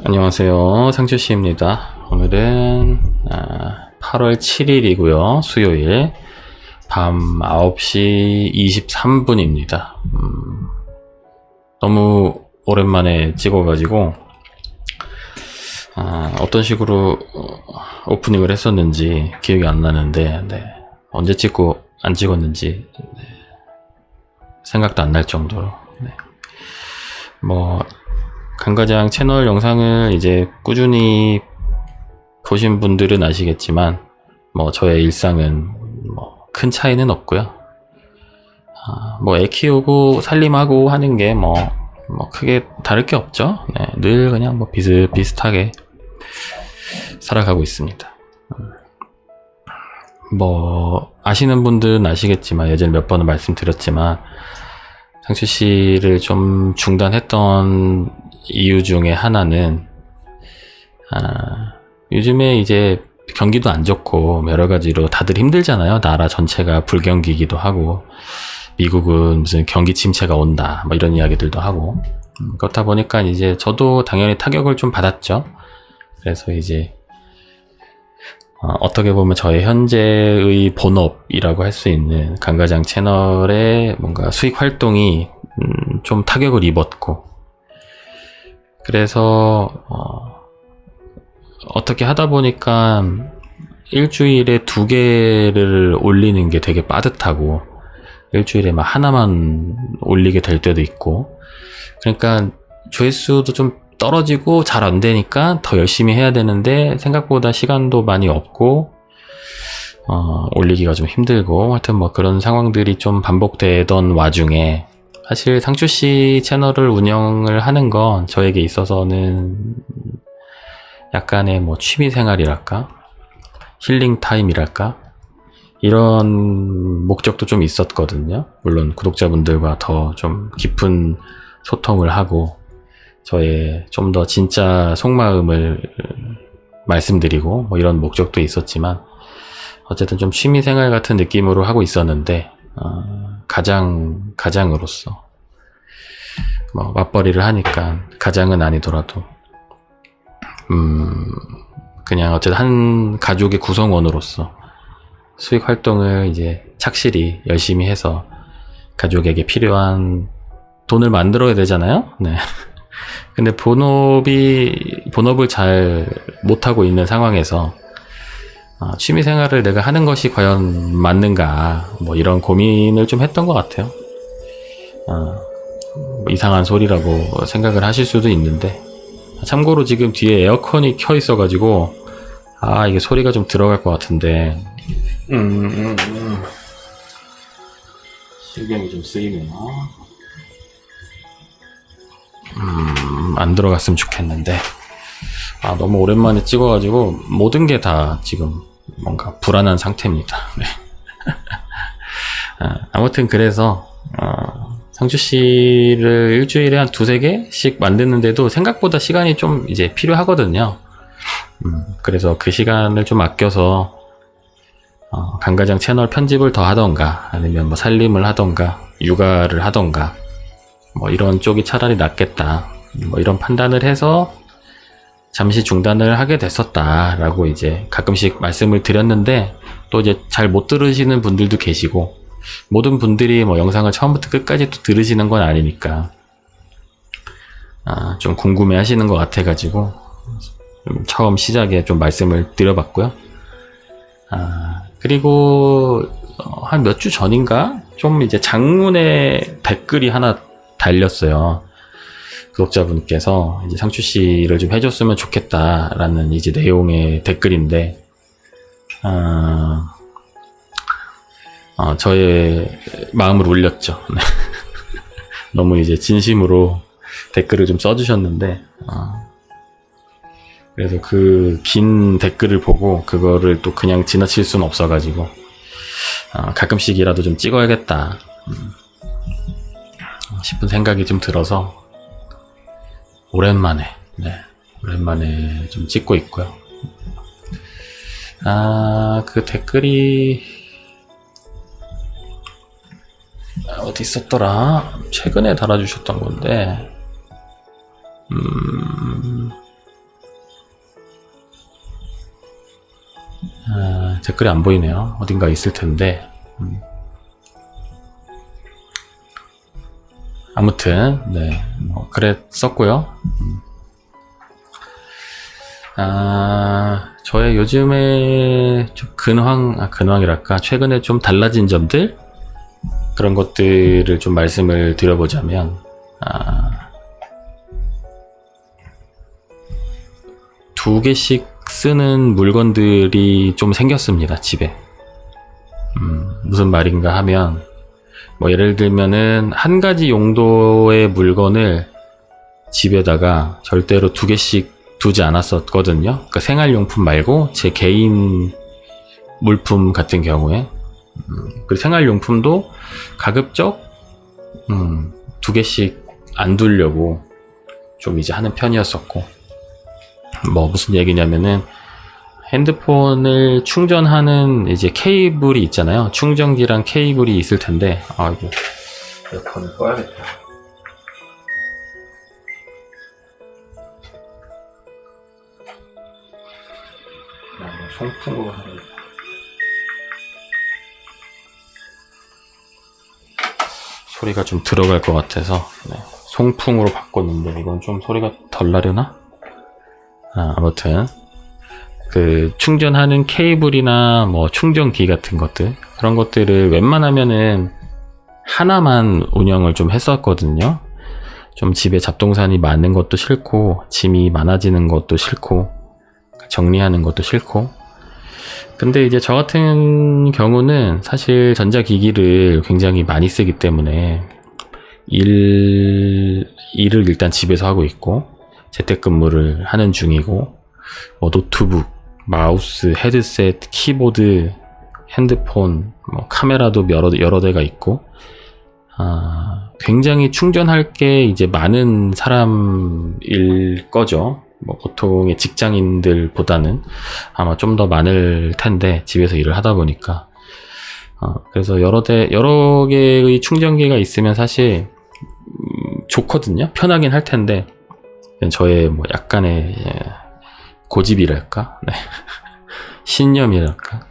안녕하세요. 상추씨입니다. 오늘은 8월 7일이고요. 수요일 밤 9시 23분입니다. 너무 오랜만에 찍어가지고 어떤 식으로 오프닝을 했었는지 기억이 안 나는데 언제 찍고 안 찍었는지 생각도 안 날 정도로 강가장 채널 영상을 이제 꾸준히 보신 분들은 아시겠지만 저의 일상은 큰 차이는 없고요. 애 키우고 살림하고 하는 게 크게 다를 게 없죠. 늘 그냥 비슷비슷하게 살아가고 있습니다. 아시는 분들은 아시겠지만 예전에 몇 번은 말씀드렸지만 상추씨를 좀 중단했던 이유 중에 하나는 요즘에 이제 경기도 안 좋고 여러 가지로 다들 힘들잖아요. 나라 전체가 불경기이기도 하고 미국은 무슨 경기 침체가 온다 이런 이야기들도 하고 그렇다 보니까 이제 저도 당연히 타격을 좀 받았죠. 그래서 이제 어떻게 보면 저의 현재의 본업이라고 할 수 있는 강가장 채널의 뭔가 수익 활동이 좀 타격을 입었고, 그래서 어떻게 하다 보니까 일주일에 2개를 올리는 게 되게 빠듯하고 일주일에 하나만 올리게 될 때도 있고, 그러니까 조회수도 좀 떨어지고 잘 안 되니까 더 열심히 해야 되는데 생각보다 시간도 많이 없고 올리기가 좀 힘들고 하여튼 그런 상황들이 좀 반복되던 와중에 사실 상추씨 채널을 운영을 하는 건 저에게 있어서는 약간의 취미생활이랄까 힐링 타임이랄까 이런 목적도 좀 있었거든요. 물론 구독자분들과 더 좀 깊은 소통을 하고 저의 좀 더 진짜 속마음을 말씀드리고 이런 목적도 있었지만 어쨌든 좀 취미생활 같은 느낌으로 하고 있었는데 가장으로서 맞벌이를 하니까 가장은 아니더라도 그냥 어쨌든 한 가족의 구성원으로서 수익 활동을 이제 착실히 열심히 해서 가족에게 필요한 돈을 만들어야 되잖아요. 네. 근데 본업을 잘 못하고 있는 상황에서 취미생활을 내가 하는 것이 과연 맞는가 이런 고민을 좀 했던 것 같아요. 이상한 소리라고 생각을 하실 수도 있는데 참고로 지금 뒤에 에어컨이 켜 있어 가지고 이게 소리가 좀 들어갈 것 같은데 신경이 좀 쓰이네요. 안 들어갔으면 좋겠는데 너무 오랜만에 찍어가지고 모든 게 다 지금 뭔가 불안한 상태입니다. 네. 아무튼 그래서 상추씨를 일주일에 한 2-3개씩 만드는데도 생각보다 시간이 좀 이제 필요하거든요. 그래서 그 시간을 좀 아껴서 강가장 채널 편집을 더 하던가 아니면 살림을 하던가 육아를 하던가 이런 쪽이 차라리 낫겠다 이런 판단을 해서 잠시 중단을 하게 됐었다라고 이제 가끔씩 말씀을 드렸는데 또 이제 잘 못 들으시는 분들도 계시고 모든 분들이 영상을 처음부터 끝까지 또 들으시는 건 아니니까 좀 궁금해 하시는 것 같아 가지고 처음 시작에 좀 말씀을 드려봤고요. 그리고 한 몇 주 전인가 좀 이제 장문의 댓글이 하나 달렸어요. 구독자분께서 이제 상추씨를 좀 해줬으면 좋겠다라는 이제 내용의 댓글인데, 저의 마음을 울렸죠. 너무 이제 진심으로 댓글을 좀 써주셨는데, 그래서 그 긴 댓글을 보고 그거를 또 그냥 지나칠 수는 없어가지고, 가끔씩이라도 좀 찍어야겠다 싶은 생각이 좀 들어서 오랜만에 좀 찍고 있고요. 그 댓글이 어디 있었더라? 최근에 달아주셨던 건데 댓글이 안 보이네요. 어딘가 있을 텐데. 아무튼 네, 뭐 그랬었고요. 저의 요즘에 좀 근황이랄까, 최근에 좀 달라진 점들, 그런 것들을 좀 말씀을 드려보자면, 두 개씩 쓰는 물건들이 좀 생겼습니다, 집에. 무슨 말인가 하면, 뭐 예를 들면은 한 가지 용도의 물건을 집에다가 절대로 두 개씩 두지 않았었거든요. 그러니까 생활용품 말고 제 개인 물품 같은 경우에. 그리고 생활용품도 가급적 두 개씩 안 두려고 좀 이제 하는 편이었었고, 뭐 무슨 얘기냐면은 핸드폰을 충전하는 이제 케이블이 있잖아요. 충전기랑 케이블이 있을 텐데, 아이고, 에어컨을 꺼야겠다. 송풍으로 하는, 소리가 좀 들어갈 것 같아서 송풍으로 바꿨는데, 이건 좀 소리가 덜 나려나? 아무튼 그 충전하는 케이블이나 뭐 충전기 같은 것들, 그런 것들을 웬만하면은 하나만 운영을 좀 했었거든요. 좀 집에 잡동사니 많은 것도 싫고, 짐이 많아지는 것도 싫고, 정리하는 것도 싫고. 근데 이제 저 같은 경우는 사실 전자기기를 굉장히 많이 쓰기 때문에 일을 일단 집에서 하고 있고, 재택근무를 하는 중이고, 뭐 노트북, 마우스, 헤드셋, 키보드, 핸드폰, 뭐 카메라도 여러 대가 있고, 굉장히 충전할 게 이제 많은 사람일 거죠. 뭐 보통의 직장인들보다는 아마 좀 더 많을 텐데, 집에서 일을 하다 보니까. 그래서 여러 개의 충전기가 있으면 사실 좋거든요. 편하긴 할 텐데, 저의 뭐 약간의 고집이랄까, 네. 신념이랄까,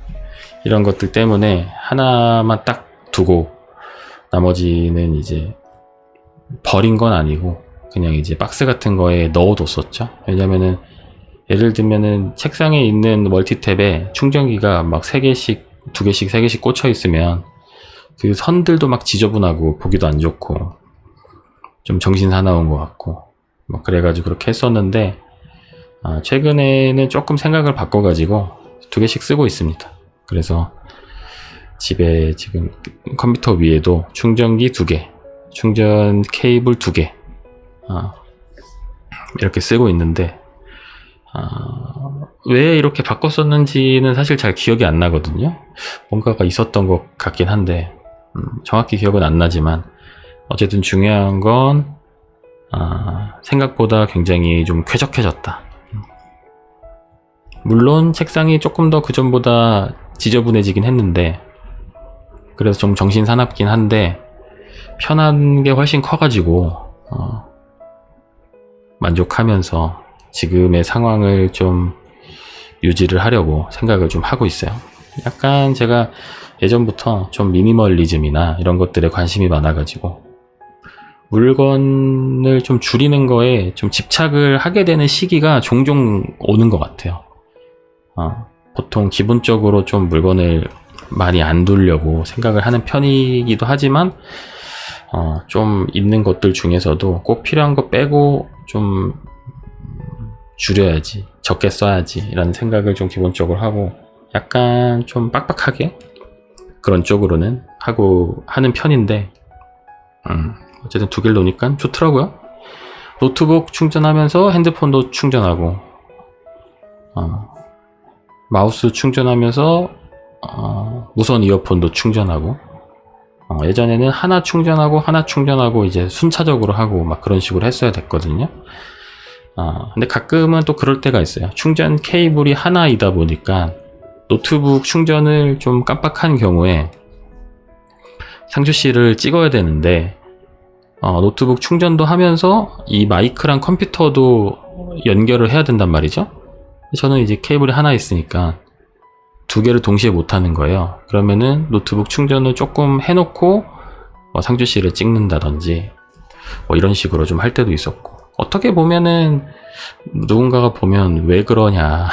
이런 것들 때문에 하나만 딱 두고 나머지는 이제 버린 건 아니고 그냥 이제 박스 같은 거에 넣어뒀었죠. 왜냐면은 예를 들면은 책상에 있는 멀티탭에 충전기가 막 3개씩, 2개씩, 3개씩 꽂혀 있으면 그 선들도 막 지저분하고 보기도 안 좋고 좀 정신 사나운 것 같고, 뭐 그래가지고 그렇게 했었는데, 최근에는 조금 생각을 바꿔가지고 2개씩 쓰고 있습니다. 그래서 집에 지금 컴퓨터 위에도 충전기 2개, 충전 케이블 2개, 이렇게 쓰고 있는데, 왜 이렇게 바꿨었는지는 사실 잘 기억이 안 나거든요. 뭔가가 있었던 것 같긴 한데, 정확히 기억은 안 나지만, 어쨌든 중요한 건 생각보다 굉장히 좀 쾌적해졌다. 물론 책상이 조금 더 그전보다 지저분해지긴 했는데, 그래서 좀 정신 사납긴 한데 편한 게 훨씬 커가지고 만족하면서 지금의 상황을 좀 유지를 하려고 생각을 좀 하고 있어요. 약간 제가 예전부터 좀 미니멀리즘이나 이런 것들에 관심이 많아가지고 물건을 좀 줄이는 거에 좀 집착을 하게 되는 시기가 종종 오는 것 같아요. 보통 기본적으로 좀 물건을 많이 안 두려고 생각을 하는 편이기도 하지만, 좀 있는 것들 중에서도 꼭 필요한 거 빼고 좀 줄여야지, 적게 써야지 라는 생각을 좀 기본적으로 하고, 약간 좀 빡빡하게 그런 쪽으로는 하는 편인데, 어쨌든 2개를 놓으니까 좋더라고요. 노트북 충전하면서 핸드폰도 충전하고, 마우스 충전하면서 무선 이어폰도 충전하고, 예전에는 하나 충전하고 이제 순차적으로 하고 막 그런 식으로 했어야 됐거든요. 근데 가끔은 또 그럴 때가 있어요. 충전 케이블이 하나이다 보니까 노트북 충전을 좀 깜빡한 경우에 상주씨를 찍어야 되는데, 노트북 충전도 하면서 이 마이크랑 컴퓨터도 연결을 해야 된단 말이죠. 저는 이제 케이블이 하나 있으니까 두 개를 동시에 못 하는 거예요. 그러면은 노트북 충전을 조금 해놓고 뭐 상주시를 찍는다든지 뭐 이런 식으로 좀 할 때도 있었고, 어떻게 보면은 누군가가 보면 왜 그러냐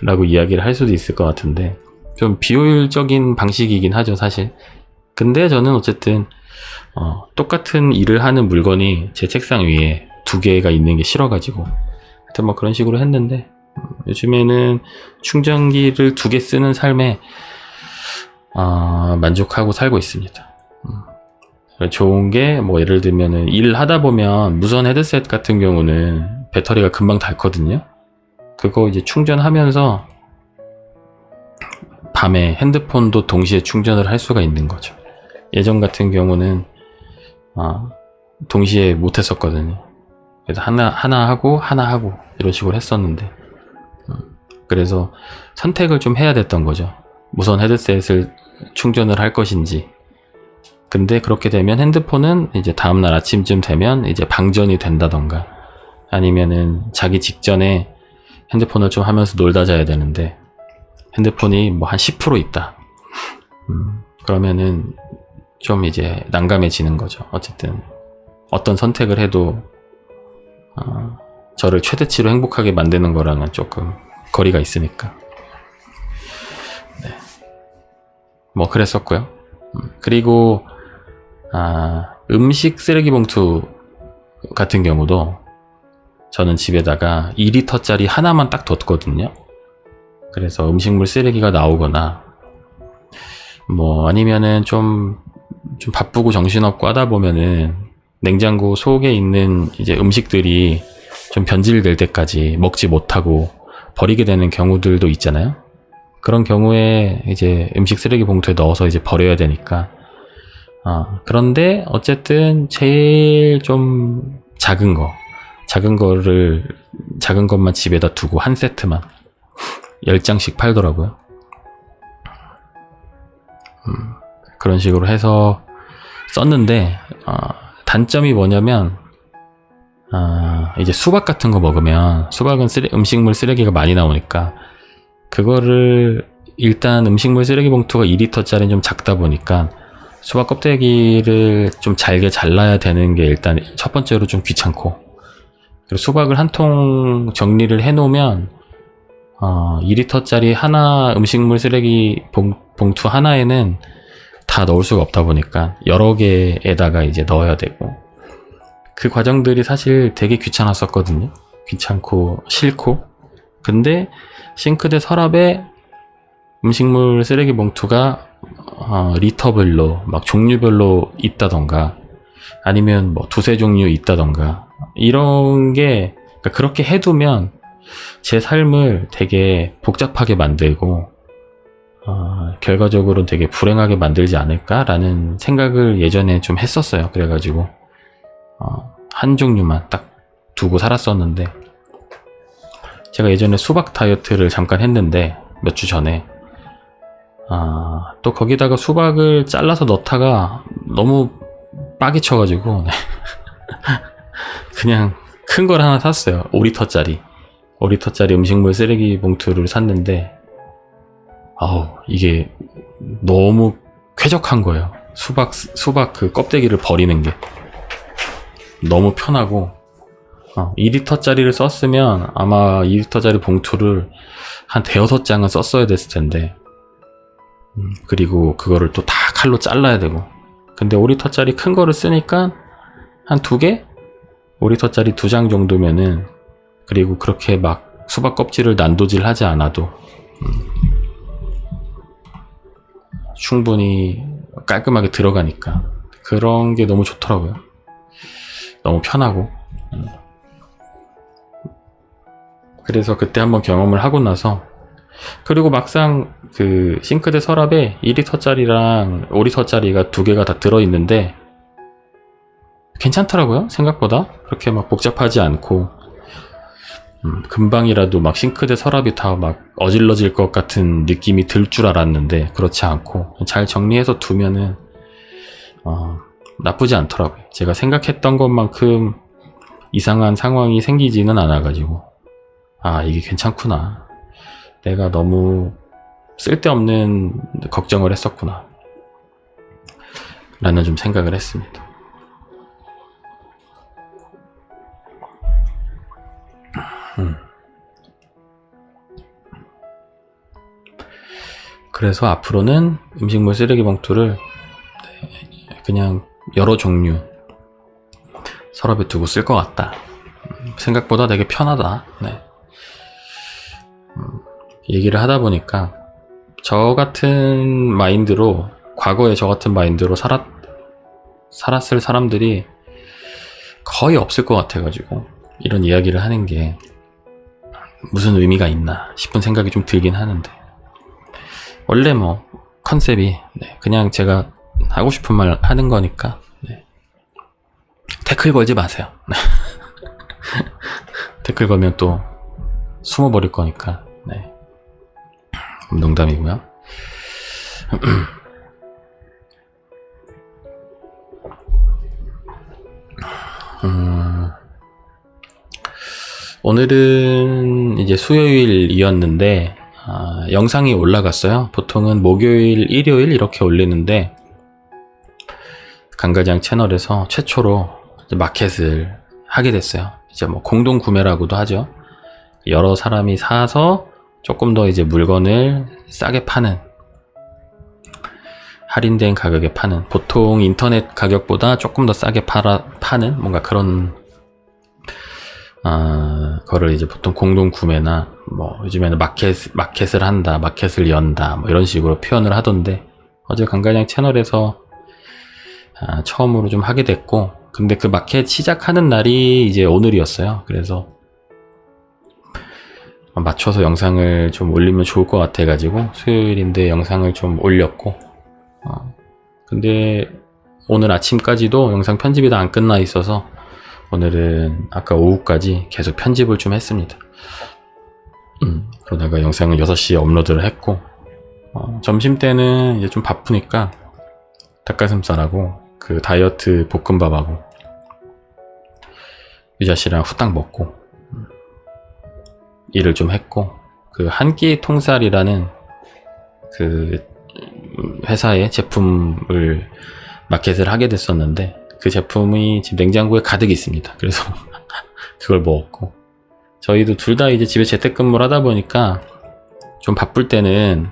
라고 이야기를 할 수도 있을 것 같은데, 좀 비효율적인 방식이긴 하죠 사실. 근데 저는 어쨌든 똑같은 일을 하는 물건이 제 책상 위에 두 개가 있는 게 싫어가지고 하여튼 뭐 그런 식으로 했는데, 요즘에는 충전기를 두 개 쓰는 삶에 만족하고 살고 있습니다. 좋은 게 뭐 예를 들면은 일 하다 보면 무선 헤드셋 같은 경우는 배터리가 금방 닳거든요. 그거 이제 충전하면서 밤에 핸드폰도 동시에 충전을 할 수가 있는 거죠. 예전 같은 경우는 동시에 못 했었거든요. 그래서 하나 하고 이런 식으로 했었는데, 그래서 선택을 좀 해야 됐던 거죠. 무선 헤드셋을 충전을 할 것인지. 근데 그렇게 되면 핸드폰은 이제 다음날 아침쯤 되면 이제 방전이 된다던가, 아니면은 자기 직전에 핸드폰을 좀 하면서 놀다 자야 되는데 핸드폰이 뭐 한 10% 있다. 그러면은 좀 이제 난감해지는 거죠. 어쨌든 어떤 선택을 해도 저를 최대치로 행복하게 만드는 거랑은 조금 거리가 있으니까. 네. 뭐 그랬었고요. 그리고 음식 쓰레기 봉투 같은 경우도 저는 집에다가 2리터짜리 하나만 딱 뒀거든요. 그래서 음식물 쓰레기가 나오거나 뭐 아니면은 좀 바쁘고 정신없고 하다 보면은 냉장고 속에 있는 이제 음식들이 좀 변질될 때까지 먹지 못하고 버리게 되는 경우들도 있잖아요. 그런 경우에 이제 음식 쓰레기 봉투에 넣어서 이제 버려야 되니까, 그런데 어쨌든 제일 좀 작은 것만 집에다 두고 한 세트만 10장씩 팔더라고요. 그런 식으로 해서 썼는데, 단점이 뭐냐면, 이제 수박 같은 거 먹으면, 수박은 음식물 쓰레기가 많이 나오니까, 그거를 일단 음식물 쓰레기 봉투가 2리터짜리는 좀 작다 보니까, 수박 껍데기를 좀 잘게 잘라야 되는 게 일단 첫 번째로 좀 귀찮고, 그리고 수박을 한 통 정리를 해 놓으면 2리터짜리 하나 음식물 쓰레기 봉투 하나에는 다 넣을 수가 없다 보니까 여러 개에다가 이제 넣어야 되고, 그 과정들이 사실 되게 귀찮았었거든요. 귀찮고 싫고. 근데 싱크대 서랍에 음식물 쓰레기 봉투가 리터별로 막 종류별로 있다던가, 아니면 뭐 두세 종류 있다던가, 이런 게, 그러니까 그렇게 해두면 제 삶을 되게 복잡하게 만들고 결과적으로는 되게 불행하게 만들지 않을까라는 생각을 예전에 좀 했었어요. 그래가지고 한 종류만 딱 두고 살았었는데, 제가 예전에 수박 다이어트를 잠깐 했는데 몇 주 전에 또 거기다가 수박을 잘라서 넣다가 너무 빡이 쳐가지고 그냥 큰 걸 하나 샀어요. 5리터짜리 음식물 쓰레기 봉투를 샀는데, 이게 너무 쾌적한 거예요. 수박 그 껍데기를 버리는 게 너무 편하고, 2리터짜리를 썼으면 아마 2리터짜리 봉투를 한 대여섯 장은 썼어야 됐을 텐데, 그리고 그거를 또 다 칼로 잘라야 되고. 근데 5리터짜리 큰 거를 쓰니까 한 두 개? 5리터짜리 2장 정도면은, 그리고 그렇게 막 수박 껍질을 난도질 하지 않아도 충분히 깔끔하게 들어가니까 그런 게 너무 좋더라고요. 너무 편하고. 그래서 그때 한번 경험을 하고 나서, 그리고 막상 그 싱크대 서랍에 2리터짜리랑 5리터짜리가 두 개가 다 들어있는데 괜찮더라고요. 생각보다 그렇게 막 복잡하지 않고, 금방이라도 막 싱크대 서랍이 다 막 어질러질 것 같은 느낌이 들 줄 알았는데 그렇지 않고 잘 정리해서 두면은 나쁘지 않더라고요. 제가 생각했던 것만큼 이상한 상황이 생기지는 않아가지고, 이게 괜찮구나. 내가 너무 쓸데없는 걱정을 했었구나 라는 좀 생각을 했습니다. 그래서 앞으로는 음식물 쓰레기 봉투를 그냥 여러 종류 서랍에 두고 쓸 것 같다. 생각보다 되게 편하다. 네. 얘기를 하다 보니까 저 같은 마인드로, 과거에 저 같은 마인드로 살았을 사람들이 거의 없을 것 같아가지고 이런 이야기를 하는 게 무슨 의미가 있나 싶은 생각이 좀 들긴 하는데, 원래 뭐 컨셉이 그냥 제가 하고 싶은 말 하는 거니까 태클 걸지 마세요. 태클 걸면 또 숨어버릴 거니까. 농담이고요. 오늘은 이제 수요일이었는데 영상이 올라갔어요. 보통은 목요일, 일요일 이렇게 올리는데 강가장 채널에서 최초로 마켓을 하게 됐어요. 이제 뭐 공동 구매라고도 하죠. 여러 사람이 사서 조금 더 이제 물건을 싸게 파는, 할인된 가격에 파는, 보통 인터넷 가격보다 조금 더 싸게 파는 뭔가 그런 거를 이제 보통 공동 구매나 뭐 요즘에는 마켓을 한다, 마켓을 연다 뭐 이런 식으로 표현을 하던데, 어제 강가장 채널에서 처음으로 좀 하게 됐고, 근데 그 마켓 시작하는 날이 이제 오늘이었어요. 그래서 맞춰서 영상을 좀 올리면 좋을 것 같아 가지고 수요일인데 영상을 좀 올렸고, 근데 오늘 아침까지도 영상 편집이 다 안 끝나 있어서 오늘은 아까 오후까지 계속 편집을 좀 했습니다. 그러다가 영상을 6시에 업로드를 했고, 점심때는 이제 좀 바쁘니까 닭가슴살하고 그 다이어트 볶음밥하고 유자씨랑 후딱 먹고 일을 좀 했고, 그 한 끼 통살이라는 그 회사의 제품을 마켓을 하게 됐었는데, 그 제품이 지금 냉장고에 가득 있습니다. 그래서 그걸 먹었고, 저희도 둘 다 이제 집에 재택근무를 하다 보니까 좀 바쁠 때는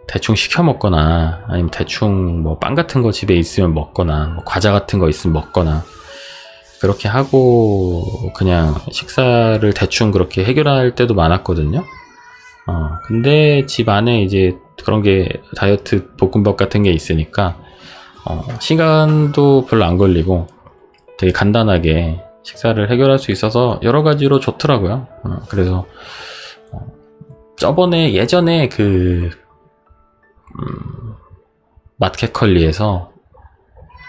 대충 시켜 먹거나, 아니면 대충 뭐 빵 같은 거 집에 있으면 먹거나, 뭐 과자 같은 거 있으면 먹거나, 그렇게 하고 그냥 식사를 대충 그렇게 해결할 때도 많았거든요. 근데 집 안에 이제 그런 게 다이어트 볶음밥 같은 게 있으니까 시간도 별로 안 걸리고 되게 간단하게 식사를 해결할 수 있어서 여러 가지로 좋더라고요. 그래서 예전에 그 마켓컬리에서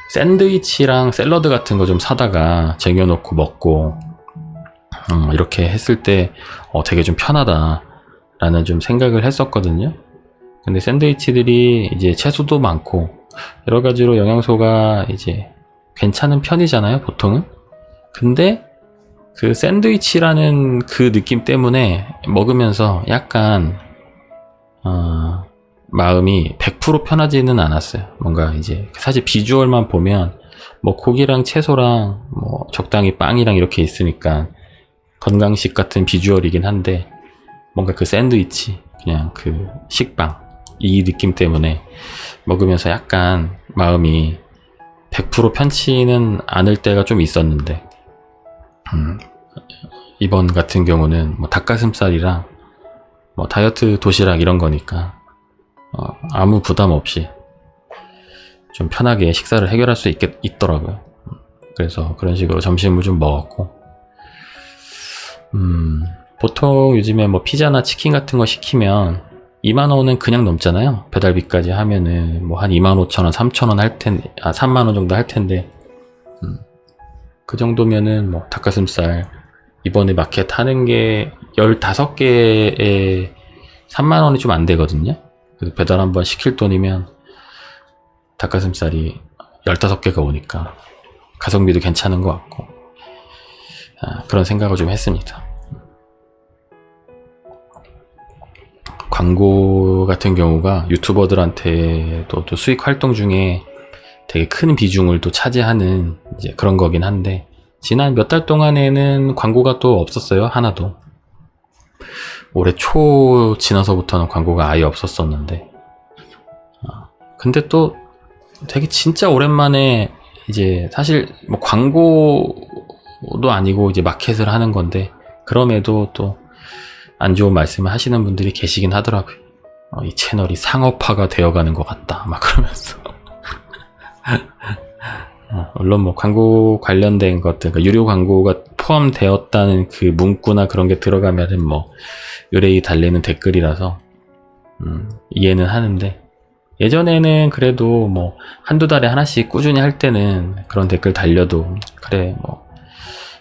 샌드위치랑 샐러드 같은 거 좀 사다가 쟁여놓고 먹고 이렇게 했을 때 되게 좀 편하다 라는 좀 생각을 했었거든요. 근데 샌드위치들이 이제 채소도 많고 여러 가지로 영양소가 이제 괜찮은 편이잖아요, 보통은. 근데 그 샌드위치라는 그 느낌 때문에 먹으면서 약간 마음이 100% 편하지는 않았어요. 뭔가 이제 사실 비주얼만 보면 뭐 고기랑 채소랑 뭐 적당히 빵이랑 이렇게 있으니까 건강식 같은 비주얼이긴 한데, 뭔가 그 샌드위치, 그냥 그 식빵, 이 느낌 때문에 먹으면서 약간 마음이 100% 편치는 않을 때가 좀 있었는데, 이번 같은 경우는 뭐 닭가슴살이랑 뭐 다이어트 도시락 이런 거니까 아무 부담 없이 좀 편하게 식사를 해결할 수 있더라고요. 그래서 그런 식으로 점심을 좀 먹었고, 보통 요즘에 뭐 피자나 치킨 같은 거 시키면 2만원은 그냥 넘잖아요. 배달비까지 하면은 뭐 한 25,000원, 3,000원 할 텐데, 3만원 정도 할 텐데, 그 정도면은 뭐 닭가슴살 이번에 마켓 하는 게 15개에 3만원이 좀 안 되거든요. 그래서 배달 한번 시킬 돈이면 닭가슴살이 15개가 오니까 가성비도 괜찮은 것 같고, 그런 생각을 좀 했습니다. 광고 같은 경우가 유튜버들한테도 또 수익 활동 중에 되게 큰 비중을 또 차지하는 이제 그런 거긴 한데, 지난 몇 달 동안에는 광고가 또 없었어요. 하나도. 올해 초 지나서부터는 광고가 아예 없었었는데, 근데 또 되게 진짜 오랜만에 이제 사실 뭐 광고도 아니고 이제 마켓을 하는 건데, 그럼에도 또 안 좋은 말씀을 하시는 분들이 계시긴 하더라고요. 이 채널이 상업화가 되어가는 것 같다 막 그러면서. 물론 뭐 광고 관련된 것들, 그러니까 유료 광고가 포함되었다는 그 문구나 그런 게 들어가면은 뭐 요래이 달리는 댓글이라서 이해는 하는데, 예전에는 그래도 뭐 한두 달에 하나씩 꾸준히 할 때는 그런 댓글 달려도 그래 뭐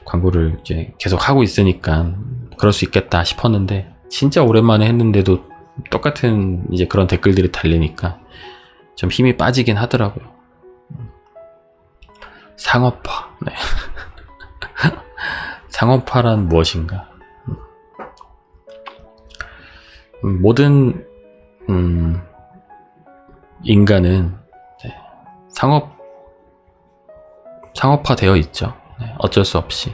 광고를 이제 계속 하고 있으니까 그럴 수 있겠다 싶었는데, 진짜 오랜만에 했는데도 똑같은 이제 그런 댓글들이 달리니까 좀 힘이 빠지긴 하더라고요. 상업화. 네. 상업화란 무엇인가? 모든 인간은 상업화되어 있죠. 네, 어쩔 수 없이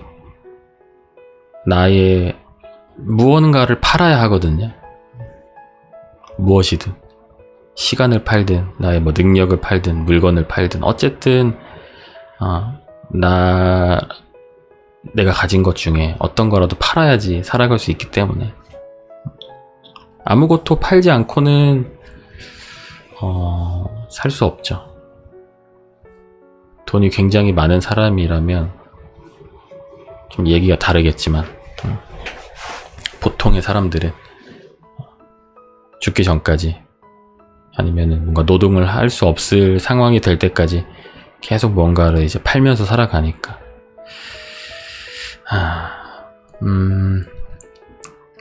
나의 무언가를 팔아야 하거든요. 무엇이든, 시간을 팔든 나의 뭐 능력을 팔든 물건을 팔든, 어쨌든 내가 가진 것 중에 어떤 거라도 팔아야지 살아갈 수 있기 때문에, 아무것도 팔지 않고는 살 수 없죠. 돈이 굉장히 많은 사람이라면 좀 얘기가 다르겠지만, 보통의 사람들은 죽기 전까지, 아니면은 뭔가 노동을 할 수 없을 상황이 될 때까지 계속 뭔가를 이제 팔면서 살아가니까.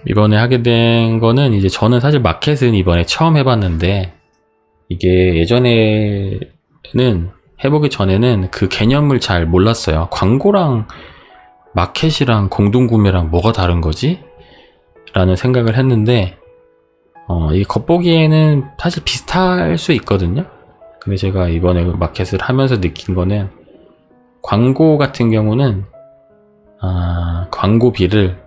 이번에 하게 된 거는, 이제 저는 사실 마켓은 이번에 처음 해봤는데, 이게 예전에는, 해보기 전에는 그 개념을 잘 몰랐어요. 광고랑 마켓이랑 공동구매랑 뭐가 다른 거지? 라는 생각을 했는데, 이 겉보기에는 사실 비슷할 수 있거든요. 근데 제가 이번에 마켓을 하면서 느낀 거는, 광고 같은 경우는 광고비를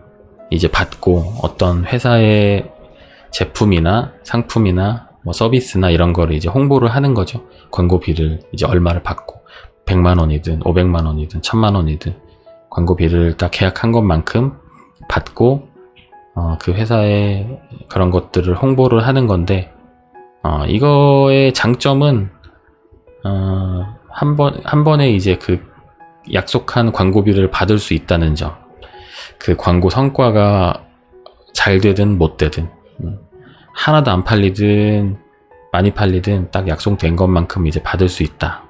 이제 받고 어떤 회사의 제품이나 상품이나 뭐 서비스나 이런 거를 이제 홍보를 하는 거죠. 광고비를 이제 얼마를 받고, 100만 원이든 500만 원이든 1000만 원이든 광고비를 딱 계약한 것만큼 받고 그 회사의 그런 것들을 홍보를 하는 건데, 이거의 장점은 한 번에 이제 그 약속한 광고비를 받을 수 있다는 점. 그 광고 성과가 잘 되든 못 되든, 하나도 안 팔리든 많이 팔리든 딱 약속된 것만큼 이제 받을 수 있다.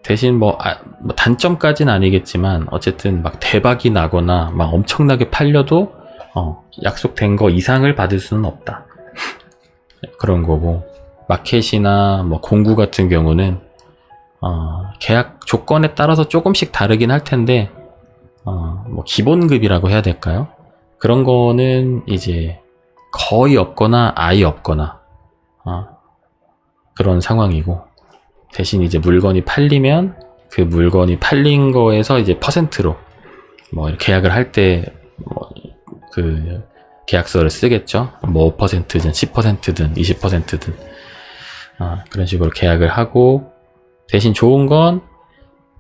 대신 뭐 단점까지는 아니겠지만, 어쨌든 막 대박이 나거나 막 엄청나게 팔려도 약속된 거 이상을 받을 수는 없다. 그런 거고, 마켓이나 뭐 공구 같은 경우는 계약 조건에 따라서 조금씩 다르긴 할 텐데, 뭐 기본급이라고 해야 될까요? 그런 거는 이제 거의 없거나 아예 없거나 그런 상황이고, 대신 이제 물건이 팔리면 그 물건이 팔린 거에서 이제 퍼센트로 뭐 계약을 할 때 뭐 그 계약서를 쓰겠죠. 뭐 5%든 10%든 20%든 그런 식으로 계약을 하고, 대신 좋은 건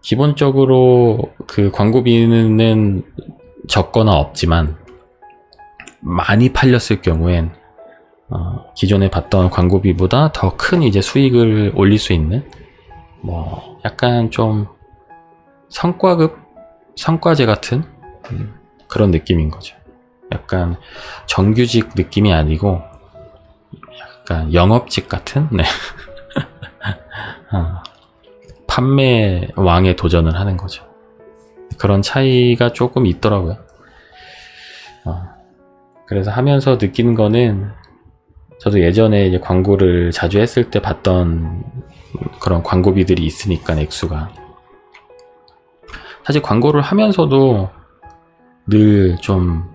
기본적으로 그 광고비는 적거나 없지만, 많이 팔렸을 경우엔 기존에 받던 광고비보다 더 큰 이제 수익을 올릴 수 있는, 뭐 약간 좀 성과제 같은 그런 느낌인 거죠. 약간 정규직 느낌이 아니고 약간 영업직 같은, 네. 판매 왕에 도전을 하는 거죠. 그런 차이가 조금 있더라고요. 그래서 하면서 느끼는 거는, 저도 예전에 이제 광고를 자주 했을 때 봤던 그런 광고비들이 있으니까, 액수가. 사실 광고를 하면서도 늘 좀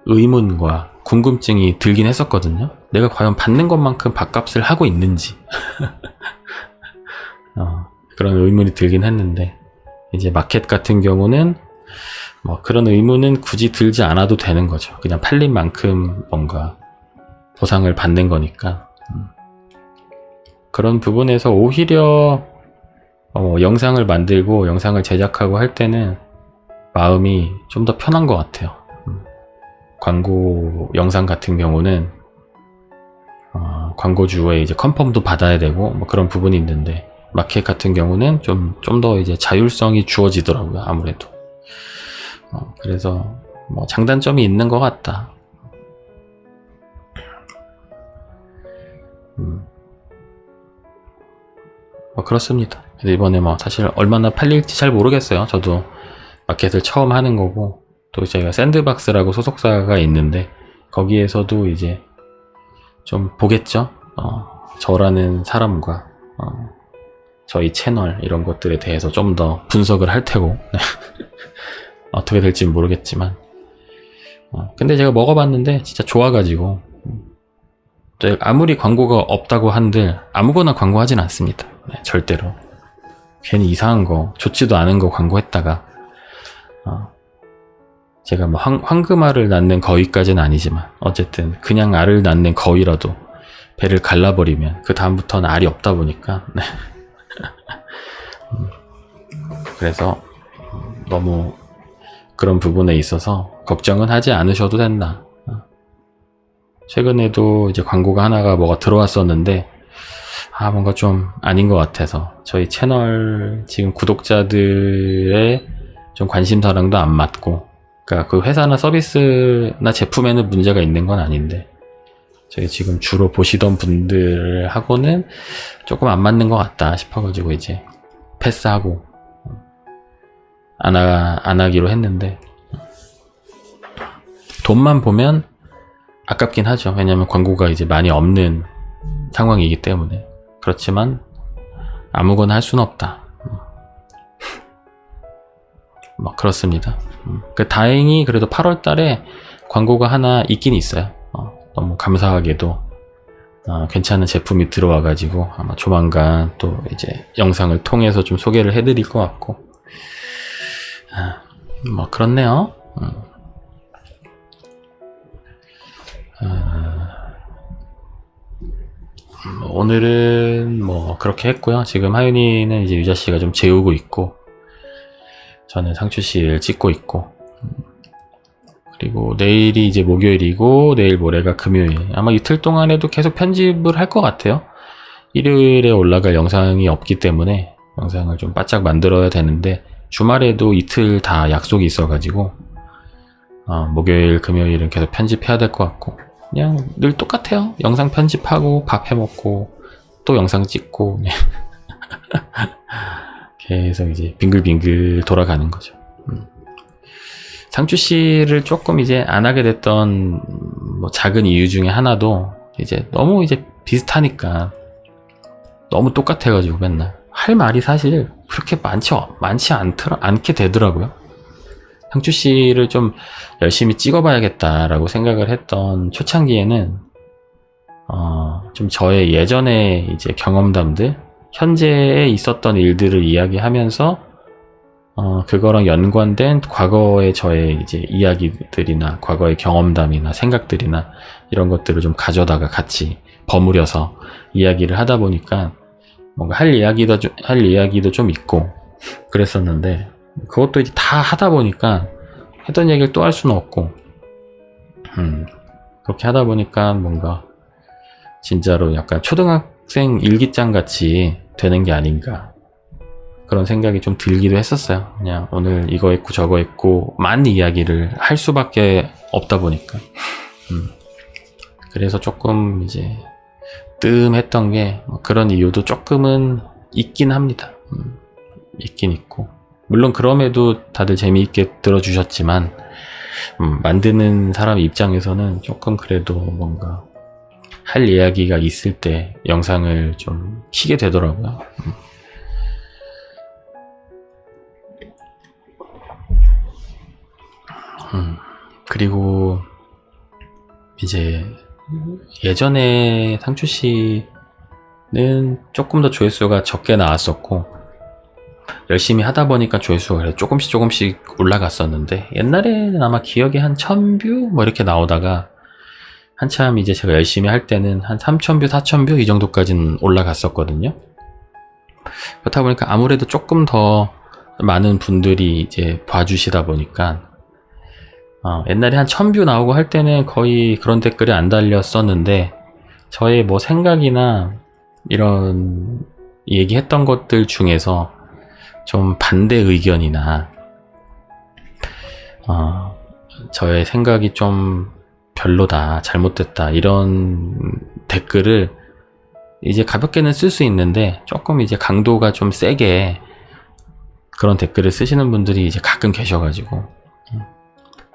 의문과 궁금증이 들긴 했었거든요. 내가 과연 받는 것만큼 밥값을 하고 있는지 그런 의문이 들긴 했는데, 이제 마켓 같은 경우는 뭐 그런 의문은 굳이 들지 않아도 되는 거죠. 그냥 팔린 만큼 뭔가 보상을 받는 거니까. 그런 부분에서 오히려 영상을 만들고 영상을 제작하고 할 때는 마음이 좀 더 편한 것 같아요. 광고 영상 같은 경우는 광고주의 이제 컨펌도 받아야 되고 뭐 그런 부분이 있는데, 마켓 같은 경우는 좀 더 이제 자율성이 주어지더라고요, 아무래도. 그래서 뭐 장단점이 있는 것 같다. 뭐 그렇습니다. 그래서 이번에 뭐 사실 얼마나 팔릴지 잘 모르겠어요. 저도 마켓을 처음 하는 거고, 또 저희가 샌드박스라고 소속사가 있는데 거기에서도 이제 좀 보겠죠. 저라는 사람과 저희 채널 이런 것들에 대해서 좀 더 분석을 할 테고 어떻게 될지 모르겠지만, 근데 제가 먹어봤는데 진짜 좋아가지고, 아무리 광고가 없다고 한들 아무거나 광고하진 않습니다. 네, 절대로. 괜히 이상한 거, 좋지도 않은 거 광고했다가 제가 뭐 황금알을 낳는 거위까지는 아니지만 어쨌든 그냥 알을 낳는 거위라도 배를 갈라버리면 그 다음부터는 알이 없다 보니까 네. 그래서 너무 그런 부분에 있어서 걱정은 하지 않으셔도 된다. 최근에도 이제 광고가 하나가 뭐가 들어왔었는데 뭔가 좀 아닌 것 같아서, 저희 채널 지금 구독자들의 좀 관심사랑도 안 맞고, 그러니까 그 회사나 서비스나 제품에는 문제가 있는 건 아닌데 저희 지금 주로 보시던 분들하고는 조금 안 맞는 것 같다 싶어가지고 이제 패스하고 안 하기로 했는데, 돈만 보면 아깝긴 하죠. 왜냐면 광고가 이제 많이 없는 상황이기 때문에. 그렇지만 아무거나 할 수는 없다. 뭐 그렇습니다. 다행히 그래도 8월 달에 광고가 하나 있긴 있어요. 너무 감사하게도 괜찮은 제품이 들어와 가지고 아마 조만간 또 이제 영상을 통해서 좀 소개를 해드릴 것 같고, 뭐 그렇네요. 오늘은 뭐 그렇게 했고요. 지금 하윤이는 이제 유자씨가 좀 재우고 있고, 저는 상추씨를 찍고 있고, 그리고 내일이 이제 목요일이고 내일 모레가 금요일. 아마 이틀 동안에도 계속 편집을 할 것 같아요. 일요일에 올라갈 영상이 없기 때문에 영상을 좀 바짝 만들어야 되는데, 주말에도 이틀 다 약속이 있어가지고 목요일 금요일은 계속 편집해야 될 것 같고, 그냥 늘 똑같아요. 영상 편집하고 밥 해먹고 또 영상 찍고 계속 이제 빙글빙글 돌아가는 거죠. 상추씨를 조금 이제 안 하게 됐던 뭐 작은 이유 중에 하나도 이제 너무 이제 비슷하니까, 너무 똑같아가지고 맨날 할 말이 사실 그렇게 많지 않게 되더라고요. 상추씨를 좀 열심히 찍어봐야겠다라고 생각을 했던 초창기에는 좀 저의 예전에 이제 경험담들, 현재에 있었던 일들을 이야기하면서 그거랑 연관된 과거의 저의 이제 이야기들이나 과거의 경험담이나 생각들이나 이런 것들을 좀 가져다가 같이 버무려서 이야기를 하다 보니까 뭔가 할 이야기도 좀 있고 그랬었는데, 그것도 이제 다 하다 보니까 했던 얘기를 또 할 수는 없고, 그렇게 하다 보니까 뭔가 진짜로 약간 초등학생 일기장 같이 되는 게 아닌가, 그런 생각이 좀 들기도 했었어요. 그냥 오늘 이거 했고 저거 했고 만 이야기를 할 수밖에 없다 보니까. 그래서 조금 이제 뜸했던 게 그런 이유도 조금은 있긴 합니다. 있긴 있고, 물론 그럼에도 다들 재미있게 들어주셨지만 만드는 사람 입장에서는 조금 그래도 뭔가 할 이야기가 있을 때 영상을 좀 키게 되더라고요. 그리고 이제 예전에 상추 씨는 조금 더 조회수가 적게 나왔었고 열심히 하다 보니까 조회수가 그래 조금씩 올라갔었는데 옛날에는 아마 기억에 한 1000뷰 뭐 이렇게 나오다가 한참 이제 제가 열심히 할 때는 한 3000뷰 4000뷰 이 정도까지는 올라갔었거든요. 그렇다 보니까 아무래도 조금 더 많은 분들이 이제 봐주시다 보니까 옛날에 한 1000뷰 나오고 할 때는 거의 그런 댓글이 안 달렸었는데 저의 뭐 생각이나 이런 얘기했던 것들 중에서 좀 반대 의견이나 저의 생각이 좀 별로다, 잘못됐다 이런 댓글을 이제 가볍게는 쓸 수 있는데 조금 이제 강도가 좀 세게 그런 댓글을 쓰시는 분들이 이제 가끔 계셔가지고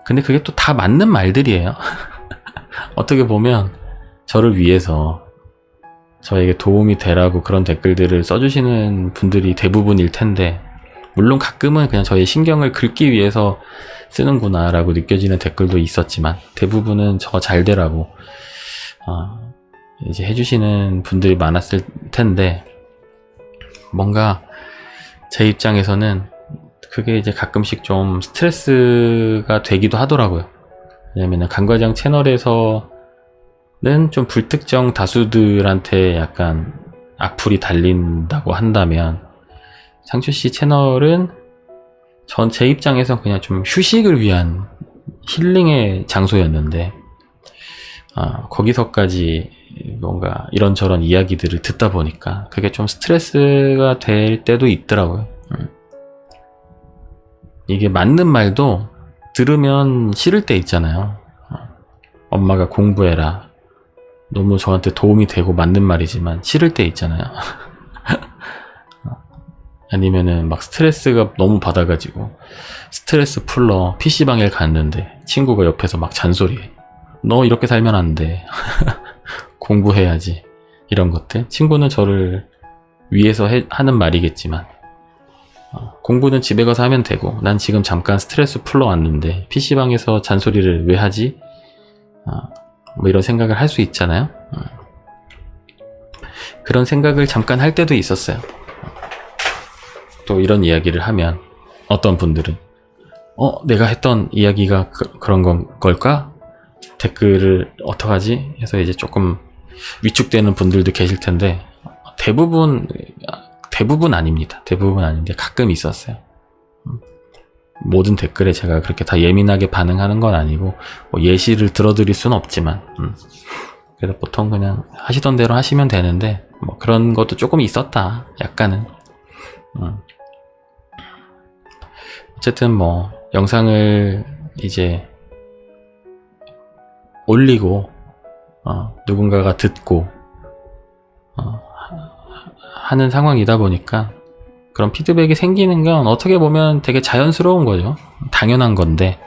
근데 그게 또 다 맞는 말들이에요. 어떻게 보면 저를 위해서 저에게 도움이 되라고 그런 댓글들을 써주시는 분들이 대부분일 텐데 물론 가끔은 그냥 저의 신경을 긁기 위해서 쓰는구나 라고 느껴지는 댓글도 있었지만 대부분은 저 잘 되라고 이제 해주시는 분들이 많았을 텐데 뭔가 제 입장에서는 그게 이제 가끔씩 좀 스트레스가 되기도 하더라고요. 왜냐면 강과장 채널에서는 좀 불특정 다수들한테 약간 악플이 달린다고 한다면 상추씨 채널은 전 제 입장에서 그냥 좀 휴식을 위한 힐링의 장소였는데 거기서까지 뭔가 이런저런 이야기들을 듣다 보니까 그게 좀 스트레스가 될 때도 있더라고요. 이게 맞는 말도 들으면 싫을 때 있잖아요. 엄마가 공부해라. 너무 저한테 도움이 되고 맞는 말이지만 싫을 때 있잖아요. 아니면은 막 스트레스가 너무 받아가지고 스트레스 풀러 PC방에 갔는데 친구가 옆에서 막 잔소리해. 너 이렇게 살면 안 돼. 공부해야지. 이런 것들. 친구는 저를 위해서 하는 말이겠지만 공부는 집에 가서 하면 되고 난 지금 잠깐 스트레스 풀러 왔는데 PC방에서 잔소리를 왜 하지? 뭐 이런 생각을 할 수 있잖아요. 그런 생각을 잠깐 할 때도 있었어요. 또 이런 이야기를 하면 어떤 분들은 내가 했던 이야기가 그런 걸까? 댓글을 어떡하지? 해서 이제 조금 위축되는 분들도 계실 텐데 대부분 아닙니다. 대부분 아닌데 가끔 있었어요. 모든 댓글에 제가 그렇게 다 예민하게 반응하는 건 아니고 뭐 예시를 들어드릴 수는 없지만 그래서 보통 그냥 하시던 대로 하시면 되는데 뭐 그런 것도 조금 있었다. 약간은 어쨌든 뭐 영상을 이제 올리고 누군가가 듣고 하는 상황이다 보니까 그런 피드백이 생기는 건 어떻게 보면 되게 자연스러운 거죠. 당연한 건데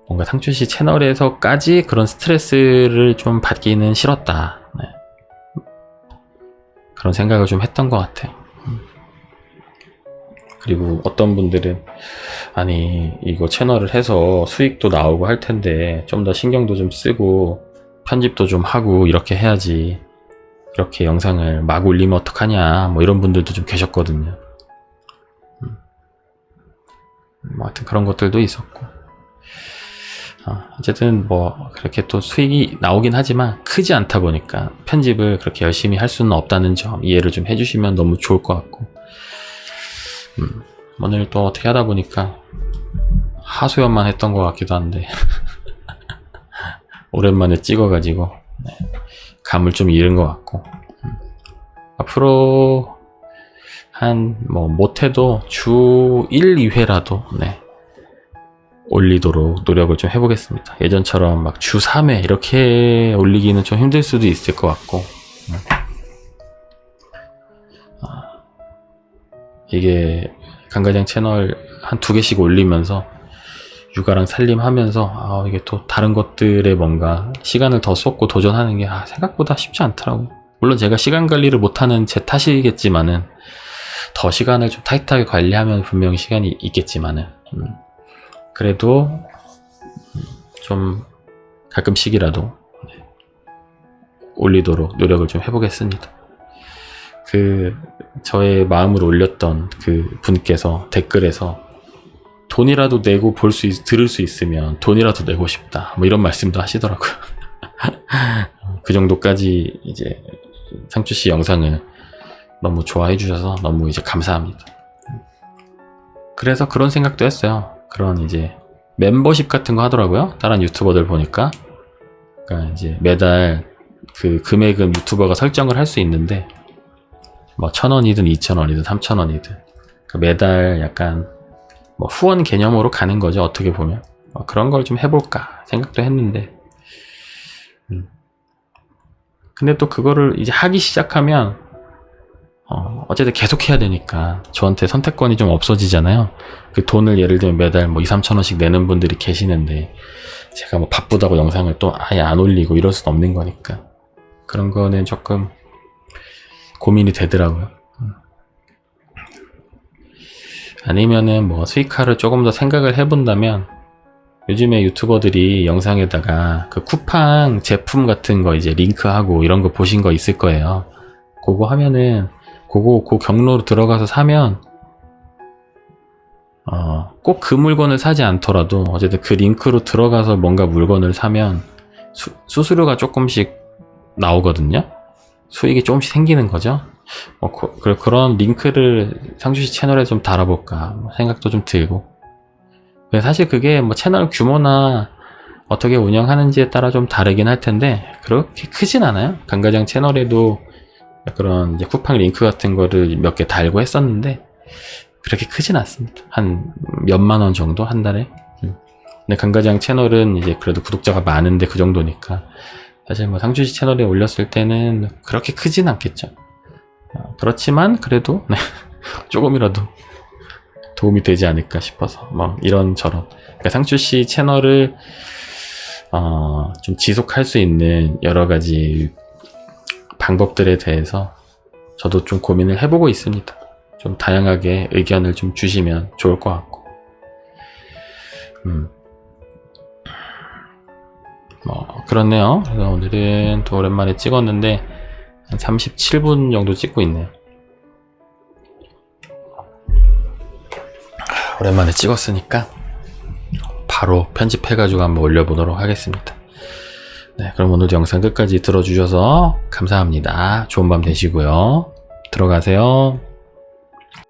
뭔가 상추씨 채널에서까지 그런 스트레스를 좀 받기는 싫었다. 네. 그런 생각을 좀 했던 것 같아요. 그리고 어떤 분들은 아니 이거 채널을 해서 수익도 나오고 할 텐데 좀 더 신경도 좀 쓰고 편집도 좀 하고 이렇게 해야지 이렇게 영상을 막 올리면 어떡하냐 뭐 이런 분들도 좀 계셨거든요. 뭐 하여튼 그런 것들도 있었고 어쨌든 뭐 그렇게 또 수익이 나오긴 하지만 크지 않다 보니까 편집을 그렇게 열심히 할 수는 없다는 점 이해를 좀 해주시면 너무 좋을 것 같고 오늘 또 어떻게 하다 보니까 하소연만 했던 것 같기도 한데 오랜만에 찍어가지고 감을 좀 잃은 것 같고 앞으로 한 뭐 못해도 주 1, 2회라도 올리도록 노력을 좀 해보겠습니다. 예전처럼 막 주 3회 이렇게 올리기는 좀 힘들 수도 있을 것 같고 이게 강가장 채널 한 2개씩 올리면서 육아랑 살림하면서 이게 또 다른 것들에 뭔가 시간을 더 쏟고 도전하는 게 생각보다 쉽지 않더라고요. 물론 제가 시간 관리를 못하는 제 탓이겠지만은 더 시간을 좀 타이트하게 관리하면 분명히 시간이 있겠지만은 그래도 좀 가끔씩이라도 네, 올리도록 노력을 좀 해보겠습니다. 저의 마음을 올렸던 그 분께서 댓글에서 돈이라도 내고 들을 수 있으면 돈이라도 내고 싶다. 뭐 이런 말씀도 하시더라고요. 그 정도까지 이제 상추 씨 영상을 너무 좋아해 주셔서 너무 이제 감사합니다. 그래서 그런 생각도 했어요. 그런 이제 멤버십 같은 거 하더라고요. 다른 유튜버들 보니까. 그러니까 이제 매달 그 금액은 유튜버가 설정을 할 수 있는데 뭐 1,000원이든 2,000원이든 3,000원이든 그러니까 매달 약간 뭐 후원 개념으로 가는 거죠. 어떻게 보면 그런 걸 좀 해볼까 생각도 했는데 근데 또 그거를 이제 하기 시작하면 어쨌든 계속 해야 되니까 저한테 선택권이 좀 없어지잖아요. 그 돈을 예를 들면 매달 뭐 2,000~3,000원씩 내는 분들이 계시는데 제가 뭐 바쁘다고 영상을 또 아예 안 올리고 이럴 수는 없는 거니까 그런 거는 조금 고민이 되더라고요. 아니면은 뭐 수익화를 조금 더 생각을 해본다면 요즘에 유튜버들이 영상에다가 그 쿠팡 제품 같은 거 이제 링크하고 이런 거 보신 거 있을 거예요. 그거 하면은 그 경로로 들어가서 사면 꼭 그 물건을 사지 않더라도 어쨌든 그 링크로 들어가서 뭔가 물건을 사면 수수료가 조금씩 나오거든요. 수익이 조금씩 생기는 거죠. 그런 링크를 상주씨 채널에 좀 달아볼까 생각도 좀 들고 사실 그게 뭐 채널 규모나 어떻게 운영하는지에 따라 좀 다르긴 할 텐데 그렇게 크진 않아요. 강가장 채널에도 그런 이제 쿠팡 링크 같은 거를 몇 개 달고 했었는데 그렇게 크진 않습니다. 한 몇만 원 정도 한 달에. 근데 강가장 채널은 이제 그래도 구독자가 많은데 그 정도니까 사실 뭐 상주씨 채널에 올렸을 때는 그렇게 크진 않겠죠. 그렇지만 그래도 네, 조금이라도 도움이 되지 않을까 싶어서 뭐 이런저런 그러니까 상추씨 채널을 좀 지속할 수 있는 여러 가지 방법들에 대해서 저도 좀 고민을 해보고 있습니다. 좀 다양하게 의견을 좀 주시면 좋을 것 같고 뭐 그렇네요. 그래서 오늘은 또 오랜만에 찍었는데 한 37분 정도 찍고 있네요. 오랜만에 찍었으니까 바로 편집해가지고 한번 올려보도록 하겠습니다. 네, 그럼 오늘도 영상 끝까지 들어주셔서 감사합니다. 좋은 밤 되시고요. 들어가세요.